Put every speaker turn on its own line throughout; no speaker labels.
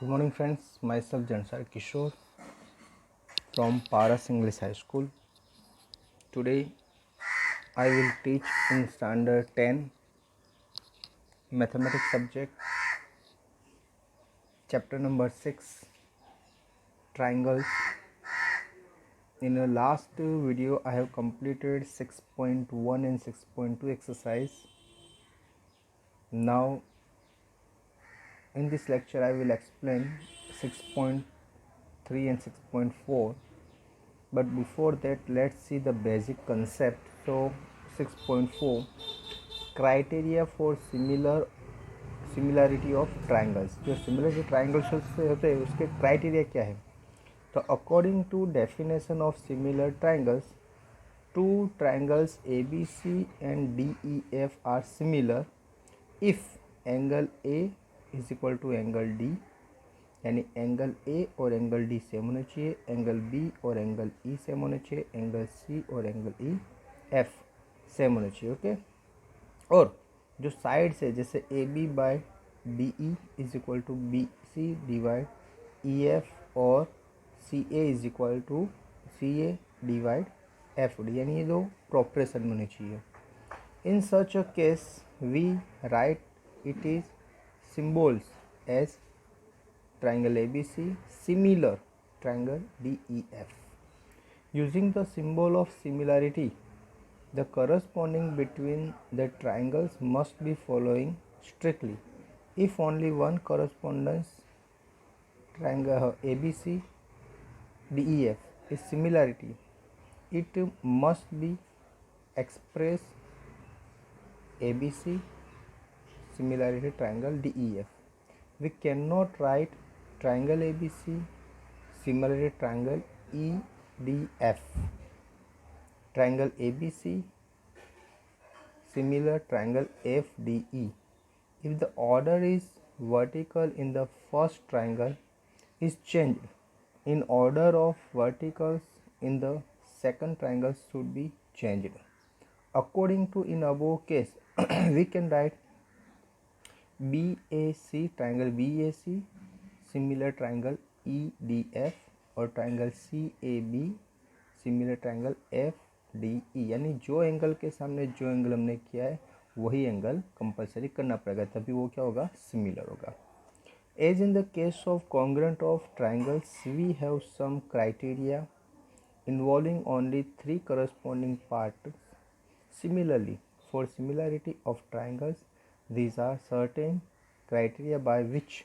Good morning friends, myself Jansar Kishore from Paras English High School. Today I will teach in standard 10 mathematics subject, chapter number 6, triangles. In the last video I have completed 6.1 and 6.2 exercise. Now in this lecture I will explain 6.3 and 6.4. But before that, let's see the basic concept. So 6.4, criteria for similarity of triangles. जो similarity triangles से होते हैं उसके criteria क्या है? तो according to definition of similar triangles, two triangles ABC and DEF are similar if angle A is equal to angle D, यानी angle A और एंगल डी सेम होना चाहिए, एंगल बी और एंगल ई सेम होना चाहिए, angle C और angle E F same होना चाहिए। ओके, और जो साइड से जैसे A B by D E is equal to B C divide E F और C A is equal to C A divide F D, यानी ये दो प्रोपोर्शन में होने चाहिए। In such a case we write it is symbols as triangle ABC, similar triangle DEF. Using the symbol of similarity, the corresponding between the triangles must be following strictly. If only one correspondence triangle ABC DEF is similarity, it must be expressed ABC similarity triangle DEF. We cannot write triangle ABC similarity triangle EDF, triangle ABC similar triangle FDE. If the order is vertical in the first triangle is changed, in order of verticals in the second triangle should be changed. According to in above case, we can write BAC triangle BAC similar triangle EDF और triangle CAB similar triangle FDE, यानी जो angle के सामने जो angle हमने किया है वही एंगल कंपलसरी करना पड़ेगा, तभी वो क्या होगा, सिमिलर होगा। As in the case of congruent of triangles we have some criteria involving only 3 corresponding parts. Similarly, for similarity of triangles, these are certain criteria by which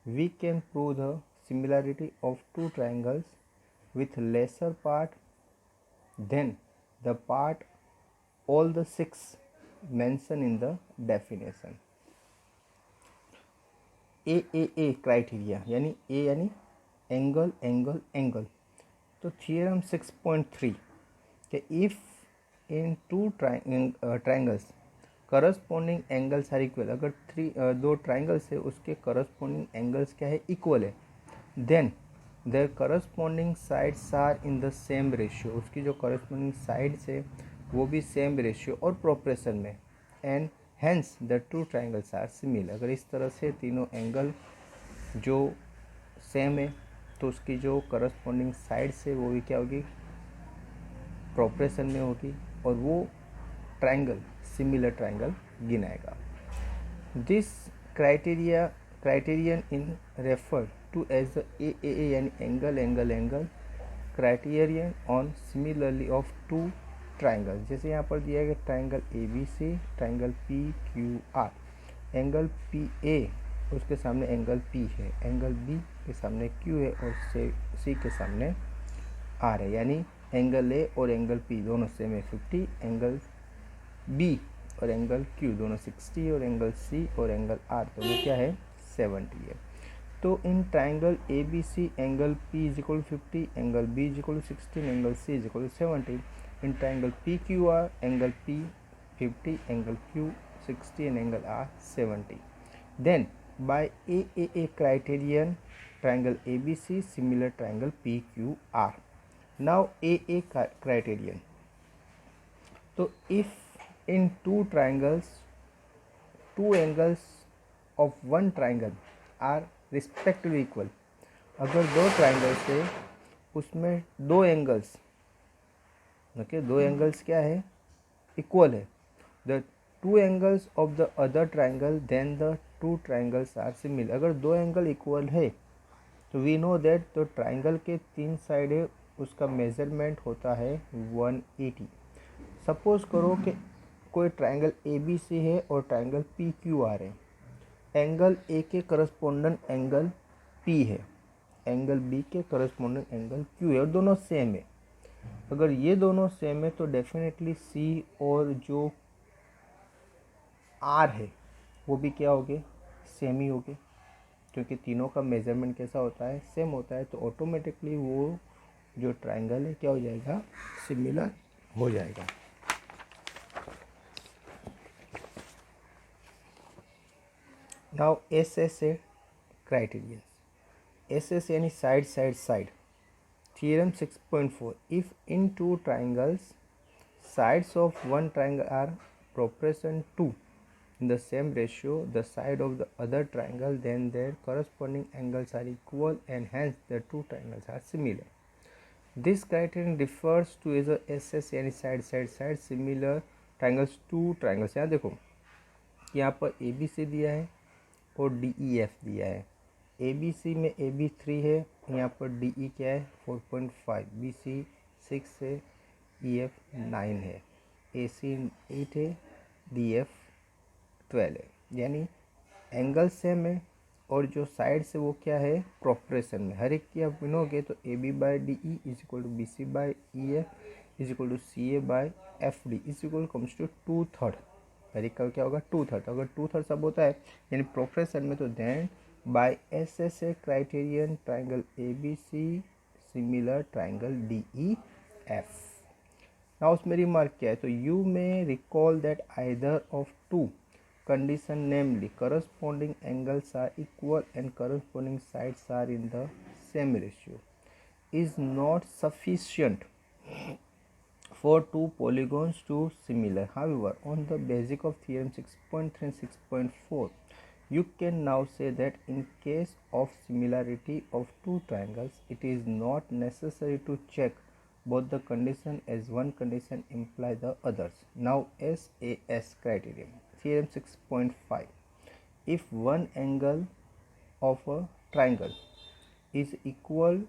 we can prove the similarity of two triangles with lesser part than the part all the 6 mentioned in the definition. AAA criteria यानी A यानी angle angle angle. तो theorem 6.3 कि if in two triangles corresponding angles are equal, अगर दो triangles है उसके corresponding angles क्या है, इक्वल है, then their corresponding sides are in the same ratio, उसकी जो करस्पॉन्डिंग साइड्स है वो भी सेम रेशियो और प्रोपोर्शन में, and hence the two triangles are similar. अगर इस तरह से तीनों एंगल जो सेम है तो उसकी जो करस्पॉन्डिंग साइड्स है वो भी क्या होगी, प्रोपोर्शन में होगी, और वो ट्राइंगल सिमिलर ट्राइंगल गिनाएगा। This criterion in refer to as the AAA यानी angle angle angle criterion on similarly of two triangle. जैसे यहाँ पर दिया गया triangle ABC, triangle PQR, angle PA उसके सामने एंगल P है, एंगल B के सामने Q है और C के सामने R है, यानी एंगल A और एंगल P दोनों सेम है 50, एंगल B और एंगल Q दोनों 60 और एंगल C और एंगल R दोनों क्या है, 70 है। तो in triangle ABC angle P is equal 50, angle B is equal 16, angle C is equal 70। In triangle PQR angle P 50, angle Q 60 and angle R 70। Then by AAA criterion triangle ABC similar triangle PQR। Now AA criterion, तो if in two triangles, two angles of one triangle are respectively equal. अगर दो triangle से उसमें दो angles, okay, दो angles क्या है, equal है, the two angles of the other triangle then the two triangles are similar. अगर दो एंगल इक्वल है तो वी नो दैट तो ट्राइंगल के तीन साइड है, उसका मेजरमेंट होता है 180। सपोज करो कि कोई ट्राइंगल ए बी सी है और ट्राइंगल पी क्यू आर है। एंगल ए के करस्पोंडेंट एंगल पी है, एंगल बी के करस्पोंडेंट एंगल क्यू है और दोनों सेम है। अगर ये दोनों सेम है तो डेफिनेटली सी और जो आर है वो भी क्या हो गए, सेम ही हो गए, क्योंकि तीनों का मेजरमेंट कैसा होता है, सेम होता है। तो ऑटोमेटिकली वो जो ट्राइंगल है क्या हो जाएगा, सिमिलर हो जाएगा। Now S S A criteria, S S यानी side side side. Theorem 6.4, if in two triangles sides of one triangle are proportion to in the same ratio the side of the other triangle, then their corresponding angles are equal and hence the two triangles are similar. This criterion refers to as a SS यानी side side side similar triangles, two triangles. यहाँ देखो, यहाँ पर ए B सी दिया है और D E F दिया है। ए बी सी में ए बी 3 है, यहाँ पर डी ई क्या है 4.5, बी सी 6 है, ई एफ 9 है, ए सी 8 है, डी एफ 12 है। यानी एंगल सेम है और जो साइड से वो क्या है, प्रोपोर्शन में। हर एक की आप गिनोगे तो A B by D E is equal to B C by E F is equal to C A by F D is equal comes to 2/3। हर एक का क्या होगा 2/3। अगर 2/3 सब होता है यानी प्रोपोर्शन में, तो then by S S A criterion triangle A B C similar triangle D E F. Now उसमें रिमार्क क्या है, तो you may recall that either of two condition, namely corresponding angles are equal and corresponding sides are in the same ratio, is not sufficient for two polygons to similar. However, on the basis of theorem 6.3 and 6.4, you can now say that in case of similarity of two triangles, it is not necessary to check both the condition as one condition imply the others. Now SAS criterion. Theorem 6.5, if one angle of a triangle is equal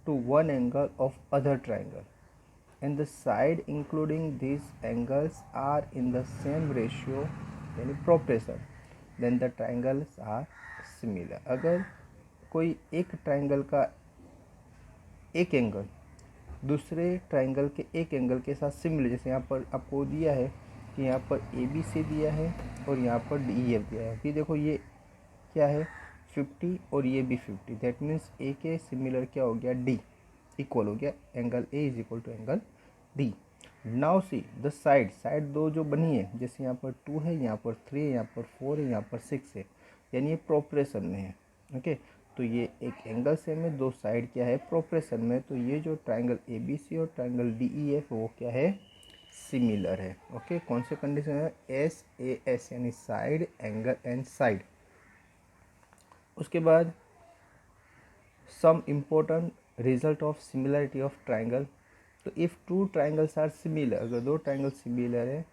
to one angle of other triangle and the side including these angles are in the same ratio यानी proportion, then the triangles are similar. अगर कोई एक triangle का एक angle दूसरे triangle के एक angle के साथ सिमिलर, जैसे यहाँ पर आपको दिया है कि यहाँ पर ए बी सी दिया है और यहाँ पर डी ई एफ दिया है। फिर देखो ये क्या है 50 और ये भी 50, दैट मीन्स ए के सिमिलर क्या हो गया, डी इक्वल हो गया, angle A is equal to angle D. Now see the side, side दो जो बनी है, जैसे यहाँ पर 2 है, यहाँ पर 3 है, यहाँ पर 4 है, यहाँ पर 6 है, यानी ये प्रोपोर्शन में है। ओके, तो ये एक एंगल सेम है, दो साइड क्या है, प्रोपोर्शन में। तो ये जो ट्राइंगल ए बी सी और ट्राइंगल डी ई एफ वो क्या है, सिमिलर है। ओके, कौन से कंडीशन है, एस ए एस यानी साइड एंगल एंड साइड। उसके बाद some important result of similarity of triangle. तो if two triangles are similar, अगर दो ट्राइंगल सिमिलर है,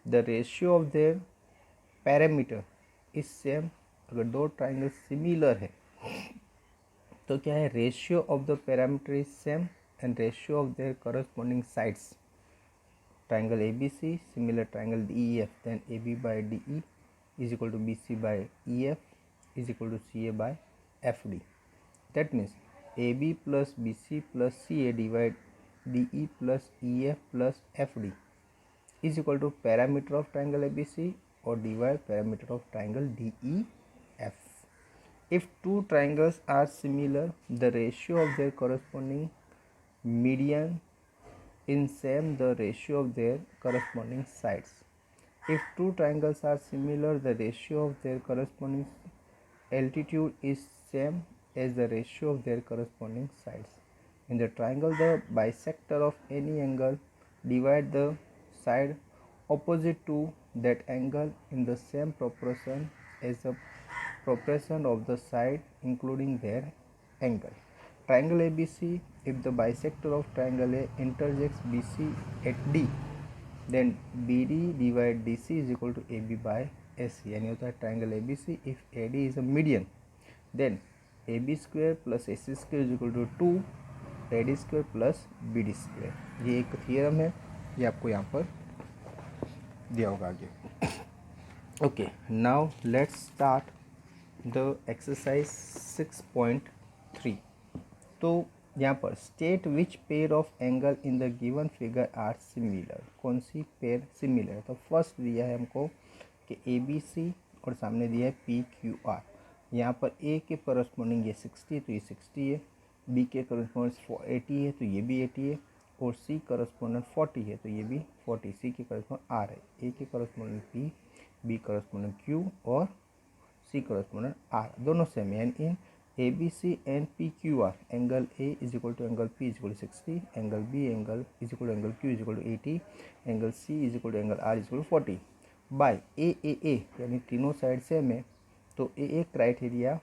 the ratio of their parameter is same. अगर दो ट्राइंगल सिमिलर है तो क्या है, ratio of the parameter is same and ratio of their corresponding sides. Triangle ABC similar triangle DEF, then AB by DE is equal to BC by EF is equal to CA by FD. That means AB plus BC plus CA divide DE plus EF plus FD is equal to parameter of triangle ABC or divide parameter of triangle DEF. If two triangles are similar, the ratio of their corresponding median in same the ratio of their corresponding sides. If two triangles are similar, the ratio of their corresponding altitude is same as the ratio of their corresponding sides. In the triangle, the bisector of any angle divide the side opposite to that angle in the same proportion as the proportion of the side including their angle. Triangle ABC, if the bisector of triangle A intersects BC at D, then BD divide DC is equal to AB by AC. यानी होता है triangle ABC if AD is a median, then AB square plus AC square is equal to 2 AD square plus BD square. ये एक theorem है, ये आपको यहाँ पर दिया होगा आगे. Okay, now let's start the exercise 6.3. तो यहाँ पर state which pair of angle in the given figure are similar. कौन सी पेयर सिमिलर है? तो फर्स्ट दिया है हमको कि ए बी सी और सामने दिया है पी क्यू आर. यहाँ पर ए के करस्पॉन्डिंग ये 60 तो ये 60 है, बी के करस्पॉन्डिंग 80 है तो ये भी 80 है, और सी करस्पॉन्डेंट 40 है तो ये भी 40. सी के करस्पॉन्डेंट आर है, ए के correspondent P, B correspondent Q और सी करस्पॉन्डेंट आर, दोनों सेम है. In A B C and P Q R angle A is equal to angle P is equal to 60, angle B angle is equal to angle Q is equal to 80, angle C is equal to angle R is equal to 40. By A यानी तीनों side same है तो ए criteria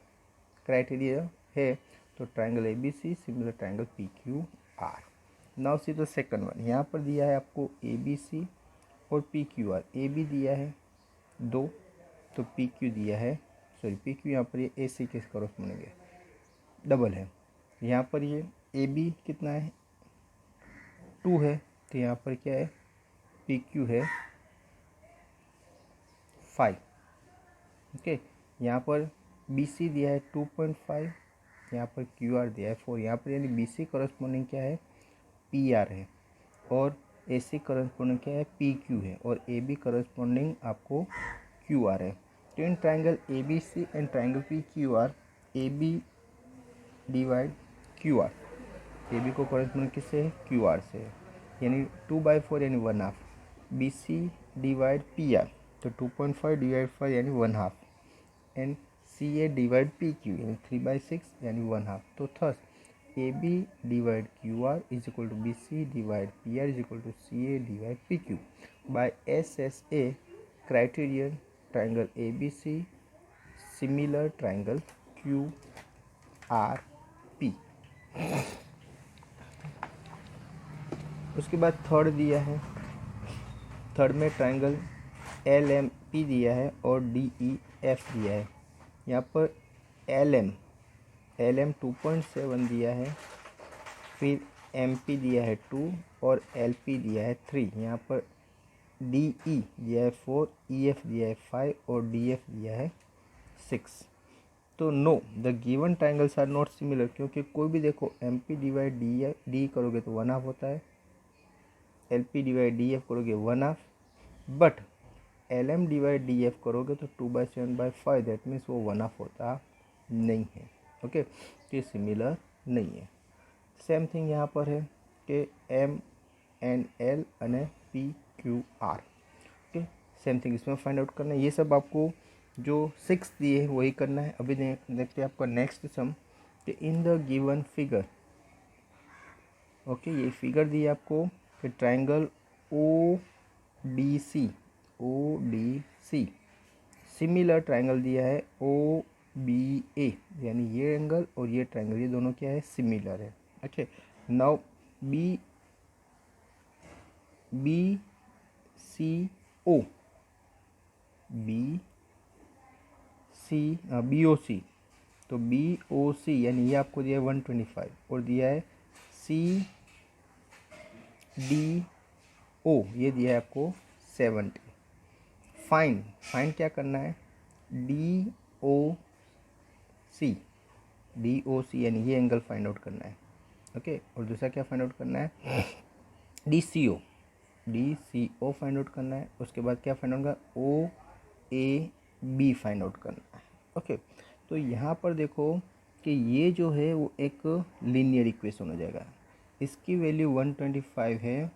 है, तो triangle A B C similar triangle P Q R. Now see the second one. यहाँ पर दिया है आपको ए बी सी और P Q R. A B दिया है 2 तो पी क्यू दिया है, सॉरी पी क्यू यहाँ पर ये ए सी के करस्पॉन्डिंग है, डबल है. यहाँ पर ये ए बी कितना है 2 है तो यहाँ पर क्या है पी क्यू है 5. ओके, यहाँ पर बी सी दिया है 2.5, यहाँ पर क्यू आर दिया है 4. यहाँ पर यानी बी सी करस्पॉन्डिंग क्या है पी आर है, और ए सी करस्पॉन्डिंग क्या है पी क्यू है, और ए बी करस्पॉन्डिंग आपको क्यू आर है. तो in triangle A B C and triangle P Q R A B divide Q R, A B को करस्पॉन्डिंग किससे है क्यू आर से है, यानी 2/4 यानी 1/2. B C divide P R तो 2.5 डिवाइड 5 यानी 1/2, and C A divide P Q यानी 3/6 यानी 1/2. तो thus A B divide Q R is equal to B C divide P R is equal to C A divide P Q. By S S A criterion triangle A B C similar triangle Q R P. उसके बाद third दिया है, third में triangle L M P दिया है और D E F दिया है. यहाँ पर एल एम 2.7 दिया है, फिर एम पी दिया है 2 और एल पी दिया है 3. यहाँ पर डी ई दिया है 4, ई एफ दिया है 5 और डी एफ दिया है 6. तो no the given triangles are not similar, क्योंकि कोई भी देखो एम पी डिवाइड डी करोगे तो 1/2 होता है, L P divide D F करोगे 1/2, but L M divide D F करोगे तो 2/7/5, दैट मीन्स वो 1/2 होता नहीं है. ओके, तो ये सिमिलर नहीं है. सेम थिंग यहाँ पर है कि एम एन एल और P Q are. Okay, same thing इसमें फाइंड आउट करना है. ये सब आपको जो 6 दिए वही करना है. अभी देखते हैं आपका नेक्स्ट सम कि in the given figure. Okay, ये फिगर दी है आपको कि triangle O D C similar triangle दिया है ओ बी ए, यानी ये एंगल और ये ट्राइंगल ये दोनों क्या है सिमिलर है. Okay, now B C O B O C, तो बी ओ सी यानी ये आपको दिया है 125 और दिया है सी डी ओ ये दिया है आपको 70. फाइन क्या करना है डी ओ सी यानी ये एंगल फाइंड आउट करना है. ओके, और दूसरा क्या फाइंड आउट करना है D C O find out करना है. उसके बाद क्या फाइंड आउट करना O A B find out करना है. ओके, तो यहाँ पर देखो कि ये जो है वो एक लीनियर इक्वेशन हो जाएगा. इसकी वैल्यू 125 है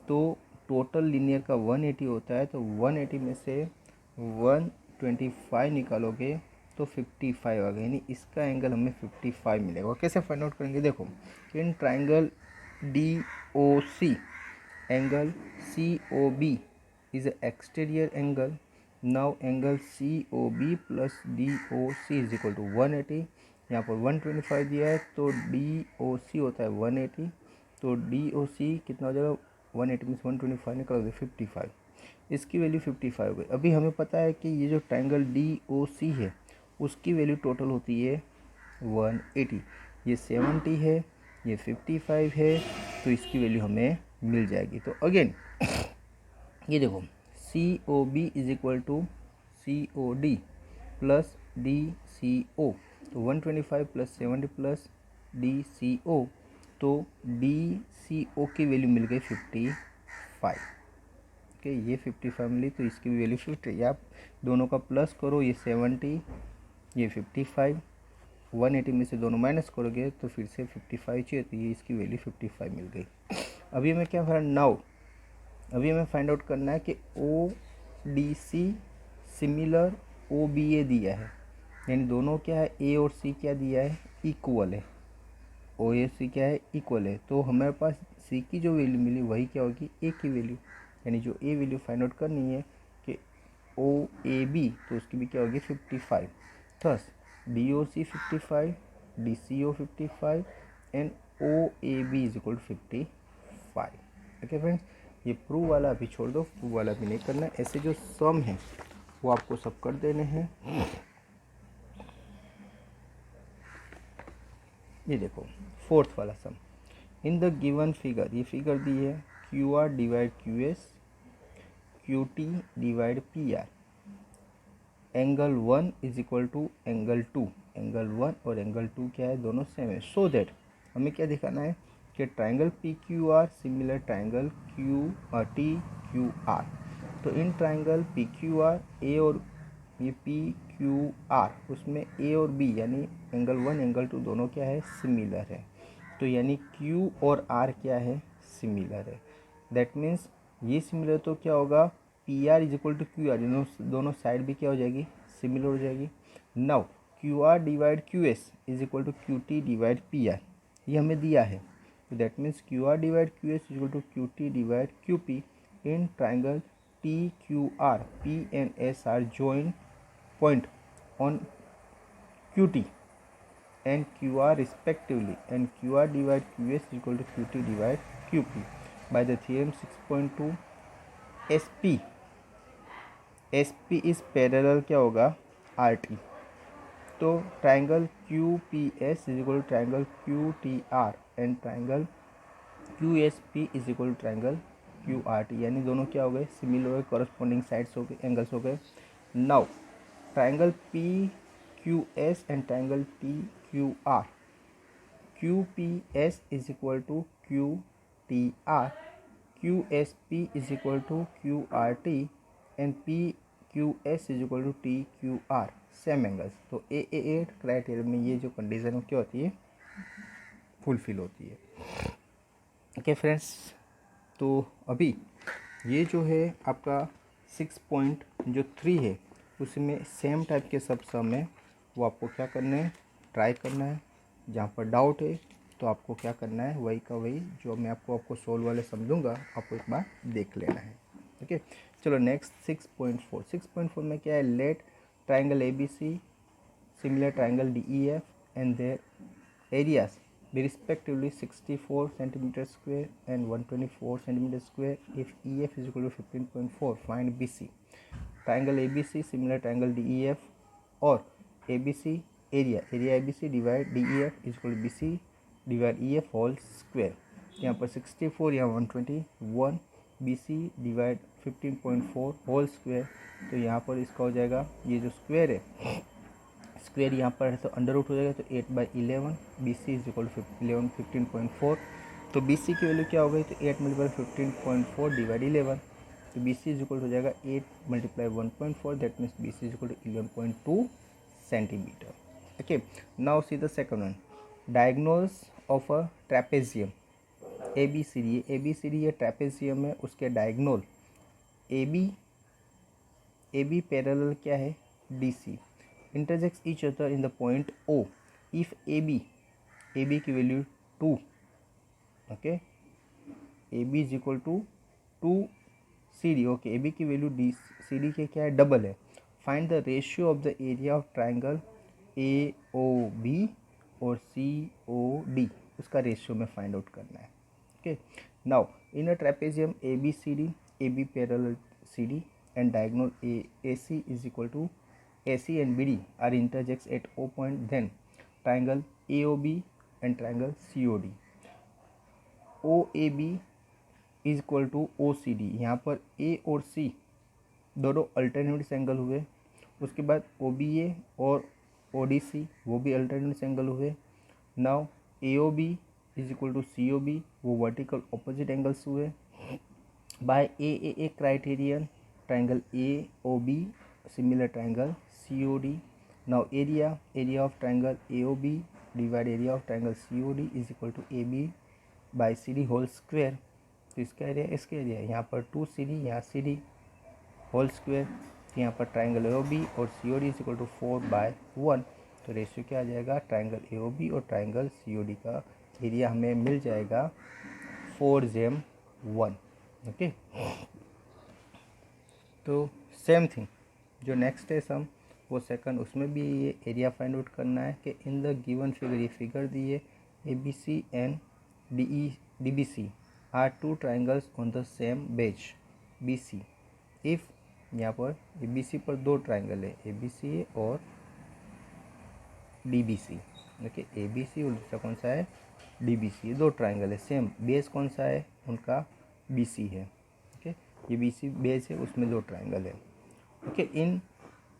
तो टोटल लीनियर का 180 होता है, तो 180 में से 125 निकालोगे तो 55 आ गया, यानी इसका एंगल हमें 55 मिलेगा. कैसे फाइंड आउट करेंगे देखो, in triangle D O C angle C O B is exterior angle now angle COB plus DOC is equal to 180, यहाँ पर 125 दिया है तो DOC होता है 180, तो DOC कितना हो जाएगा 180 मीन्स 125 निकल गया 55, इसकी वैल्यू 55 हो गई। अभी हमें पता है कि ये जो ट्रायंगल DOC है उसकी वैल्यू टोटल होती है 180, ये 70 है, ये 55 है, तो इसकी वैल्यू हमें मिल जाएगी। तो अगेन ये देखो COB is equal to COD plus DCO, तो 125 प्लस 70 प्लस DCO, तो DCO की वैल्यू मिल गई 55। ओके, ये 55 मिली तो इसकी वैल्यू 50। आप दोनों का प्लस करो, ये 70 ये 55, 180 में से दोनों माइनस करोगे तो फिर से 55 चाहिए, तो ये इसकी वैल्यू 55 मिल गई। अभी हमें क्या फाइंड नाउ, अभी हमें फाइंड आउट करना है कि ODC सिमिलर OBA दिया है, यानी दोनों क्या है A और C क्या दिया है इक्वल है, OAC क्या है इक्वल है, तो हमारे पास C की जो वैल्यू मिली वही क्या होगी A की वैल्यू, यानी जो A वैल्यू फाइंड आउट करनी है कि OAB तो उसकी भी क्या होगी 55, thus DOC 55, DCO 55 and OAB is equal to 55। Okay friends, ये प्रूव वाला अभी छोड़ दो, प्रूव वाला भी नहीं करना है, ऐसे जो सम है वो आपको सब कर देने हैं। ये देखो फोर्थ वाला sum, in the given figure, ये फिगर दी है QR divide QS, QT divide PR, angle 1 is equal to angle 2, angle 1 और एंगल 2 क्या है दोनों सेम है, सो दैट हमें क्या दिखाना है कि triangle PQR similar triangle TQR। तो इन ट्राइंगल PQR A और ये PQR उसमें A और B यानी एंगल 1 एंगल 2 दोनों क्या है सिमिलर है, तो यानी Q और R क्या है सिमिलर है। दैट मीन्स ये सिमिलर तो क्या होगा PR is equal to QR, दोनों साइड भी क्या हो जाएगी सिमिलर हो जाएगी। Now QR divide QS is equal to QT divide PR, ये हमें दिया है, तो that means QR divide QS is equal to QT divide QP in triangle TQR, P and S are joined point on QT and QR respectively, and QR divide QS is equal to QT divide QP by the theorem 6.2 SP। SP is parallel क्या होगा RT, तो triangle QPS is equal to triangle QTR and triangle QSP is equal to triangle QRT, यानी दोनों क्या हो गए similar हो गए, कॉरस्पॉन्डिंग साइड्स हो गए, एंगल्स हो गए। Now triangle PQS and triangle TQR, QPS is equal to QTR, QSP is equal to QRT and PQS is equal to TQR, same angles. तो AA क्राइटेरिया में ये जो कंडीशन है क्या होती है फुलफिल होती है। ओके फ्रेंड्स, तो अभी ये जो है आपका 6.3 है उसमें सेम टाइप के सब सम है, वो आपको क्या करना है ट्राई करना है, जहाँ पर डाउट है तो आपको क्या करना है वही का वही जो मैं आपको सोल्व वाले समझूंगा आपको एक बार देख लेना है। ओके चलो नेक्स्ट 6.4, 6.4 में क्या है, let triangle ABC similar triangle DEF and their areas be respectively 64 centimeter square and 124 centimeter square. If EF is equal to 15.4, find BC. Triangle ABC similar triangle DEF or ABC area ABC divide DEF is equal to BC divide EF whole square। यहाँ पर 64 यहाँ 121 BC divide 15.4 whole square, तो यहाँ पर इसका हो जाएगा ये जो स्क्वायर है स्क्वायर यहाँ पर है तो अंडर रूट हो जाएगा, तो 8/11 BC इज इक्वल टू 15.4, तो BC की वैल्यू क्या हो गई तो 8 मल्टीप्लाई 15.4 डिवाइड 11, तो BC इज इक्वल हो जाएगा 8 multiply 1.4 that means BC is equal to 11.2 centimetre. Okay now see the second one, diagonals of a trapezium ABCD ये ट्रेपेजियम है, उसके डायगोनल AB पैरेलल क्या है DC intersects each other in the point O if AB की value 2, okay AB is equal to 2 C D, okay, A B की value D C D के क्या है, डबल है. Find the ratio of the area of triangle A O B और C O D, उसका ratio में find out करना है. Okay, now in a trapezium A B C D, A B parallel C D and diagonal AC is equal to AC and BD are intersects at O point, then triangle AOB and triangle COD. OAB is equal to OCD. यहाँ पर A और C दोनों alternate angle हुए. उसके बाद OBA और ODC वो भी अल्टरनेट एंगल हुए. Now AOB is equal to COB, वो वर्टिकल ऑपोजिट एंगल्स हुए. By AAA criterion triangle AOB similar triangle COD. Now area of triangle AOB divide area of triangle COD is equal to AB by CD whole square. तो इसका area इसके area है, यहाँ पर 2CD, यहाँ CD whole square. यहाँ पर triangle AOB और COD इज इक्वल टू 4/1. तो रेशियो क्या आ जाएगा, ट्राइंगल AOB और ट्राइंगल COD का एरिया हमें मिल जाएगा 4/1. ओके, तो सेम थिंग जो नेक्स्ट है सम, वो सेकंड, उसमें भी ये एरिया फाइंड आउट करना है कि इन द गिवन फिगर, ये फिगर दी है ABC and DBC are two triangles on the same base BC. If यहाँ पर ABC पर दो ट्राइंगल है, ABC और DBC. ओके, ABC और दूसरा कौन सा है, DBC. ये दो ट्राइंगल है, सेम बेस कौन सा है उनका, BC है. ओके, ये BC बेस है, उसमें दो ट्राइंगल है. ओके, इन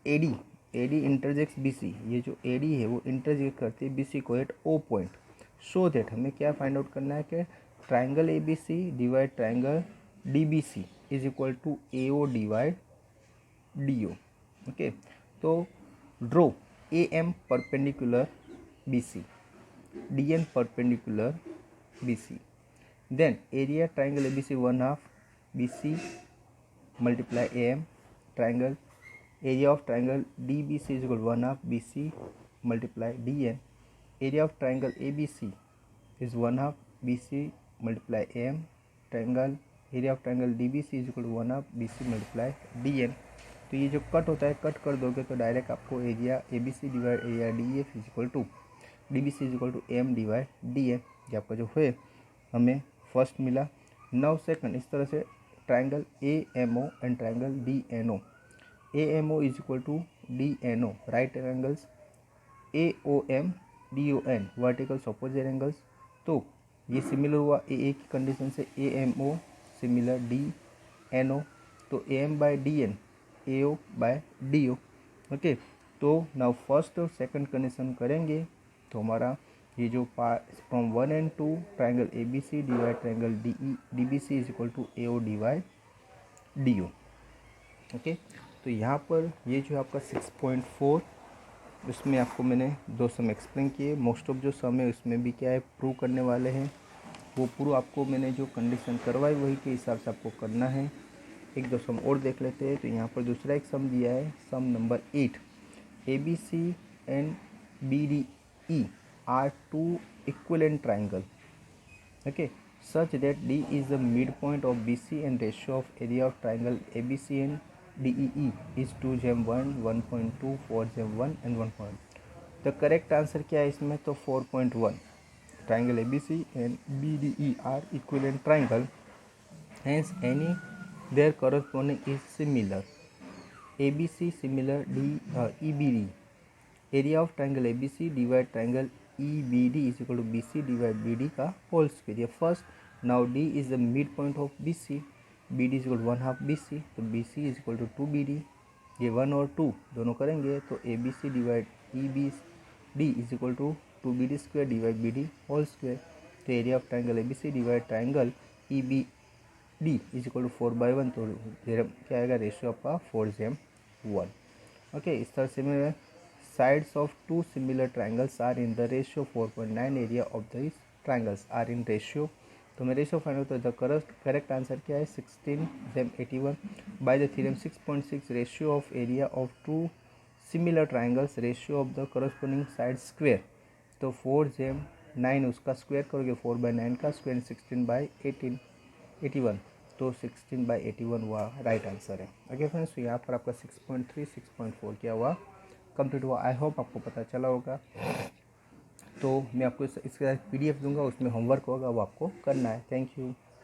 AD इंटरजेक्ट्स BC, ये जो AD है वो इंटरजेक्ट करती है BC को at O point. So that हमें क्या फाइंड आउट करना है कि triangle ABC divide triangle DBC is equal to AO divide DO. Okay, तो draw AM perpendicular BC, DN perpendicular BC. Then area triangle ABC 1/2 BC multiply AM. Triangle area of triangle DBC is equal to 1/2 BC multiply DN. Area of triangle ABC is 1/2 BC multiply AM. Triangle area of triangle DBC is equal to 1/2 BC multiply DN. तो ये जो cut होता है, cut कर दोगे तो direct आपको area ABC divide area DF is equal to DBC is equal to AM divide DN. ये आपका जो है हमें फर्स्ट मिला. नाउ सेकंड, इस तरह से triangle AMO and triangle DNO. AMO is equal to DNO, right angles. AOM DON verticals opposite angles. तो ये सिमिलर हुआ AA की कंडीशन से, AMO सिमिलर DNO, तो AM by DN AO by DO. Okay, तो नाउ फर्स्ट और second condition करेंगे तो हमारा ये जो from 1 and 2 triangle ABC divide triangle DBC is equal to AO divide DO. Okay, तो यहाँ पर ये जो आपका 6.4, उसमें आपको मैंने दो सम एक्सप्लेन किए. मोस्ट ऑफ जो सम है उसमें भी क्या है, प्रूव करने वाले हैं. वो प्रूव आपको मैंने जो कंडीशन करवाई वही के हिसाब से आपको करना है. एक दो सम और देख लेते हैं. तो यहाँ पर दूसरा एक सम दिया है, sum number 8. ABC and BDE are two equivalent triangle, okay, such that D is the midpoint of BC and ratio of area of triangle ABC and DEE is 2/1, 1.2, 4/1 and 1. The correct answer क्या है इसमें, तो 4.1. triangle ABC and BDE are equivalent triangle, hence any their corresponding is similar. ABC similar EBD. area of triangle ABC divide triangle EBD is equal to BC divide BD का whole square. First, now D is the mid point of BC, BD is equal to 1/2 BC, तो BC is equal to 2BD. ये 1 और 2 दोनों करेंगे तो ABC divide EBD is equal to 2BD square divide BD whole square. तो area of triangle ABC divide triangle EBD is equal to 4/1. तो क्या आएगा, रेशियो आपका 4/1. ओके, इस तरह से मैं sides of two similar triangles are in the ratio 4.9. area of these triangles are in ratio. तो मैं रेशियो फाइंड होता है. द करेक्ट आंसर क्या है, 16/81. By the theorem 6.6 ratio of area of two similar triangles, ratio of the corresponding side square. तो 4/9 उसका square करोगे, 4/9 का स्क्वायर 16/81. तो 16/81 हुआ राइट आंसर है। ओके फ्रेंड्स, तो यहाँ पर आपका 6.3 6.4 क्या हुआ, कंप्लीट हुआ। आई होप आपको पता चला होगा। तो मैं आपको इसके साथ PDF दूंगा, उसमें होमवर्क होगा, वो आपको करना है। Thank you.